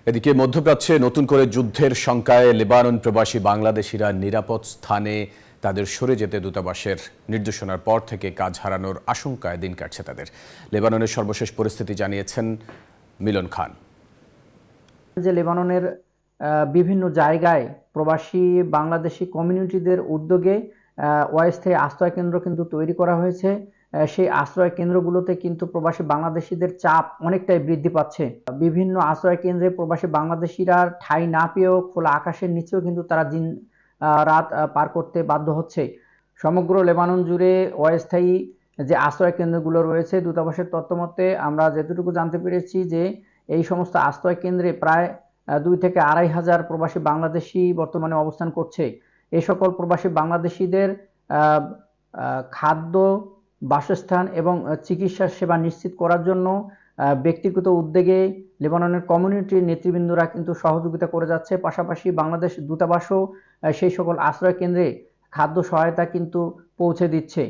এদিকে মধ্যপ্রাচ্যে নতুন করে যুদ্ধের শঙ্কায় লেবানন প্রবাসী বাংলাদেশিরা নিরাপদ স্থানে তাদের সরে যেতে দূতাবাসের নির্দেশনার পর থেকে কাজ হারানোর আশঙ্কায় দিন কাটছে তাদের। লেবাননের সর্বশেষ পরিস্থিতি জানিয়েছেন মিলন খান। যে লেবাননের বিভিন্ন জায়গায় প্রবাসী বাংলাদেশি কমিউনিটিদের উদ্যোগে অস্থায়ী আশ্রয় কেন্দ্র কিন্তু তৈরি করা হয়েছে। সেই আশ্রয় কেন্দ্রগুলোতে কিন্তু প্রবাসী বাংলাদেশিদের চাপ অনেকটাই বৃদ্ধি পাচ্ছে। বিভিন্ন আশ্রয় কেন্দ্রে প্রবাসী বাংলাদেশিরা ঠাঁই না পেয়েও খোলা আকাশের নিচেও কিন্তু তারা দিন রাত পার করতে বাধ্য হচ্ছে। সমগ্র লেবানন জুড়ে অস্থায়ী যে আশ্রয় কেন্দ্রগুলো রয়েছে, দূতাবাসের তথ্য মতে আমরা যতটুকু জানতে পেরেছি যে এই সমস্ত আশ্রয় কেন্দ্রে প্রায় 2 থেকে 2,500 প্রবাসী বাংলাদেশি বর্তমানে অবস্থান করছে। এই সকল প্রবাসী বাংলাদেশিদের খাদ্য, বাসস্থান এবং চিকিৎসা সেবা নিশ্চিত করার জন্য ব্যক্তিগত উদ্যোগে লেবাননের কমিউনিটির নেতৃবৃন্দরা কিন্তু সহযোগিতা করে যাচ্ছে। পাশাপাশি বাংলাদেশ দূতাবাসও সেই সকল আশ্রয় কেন্দ্রে খাদ্য সহায়তা কিন্তু পৌঁছে দিচ্ছে।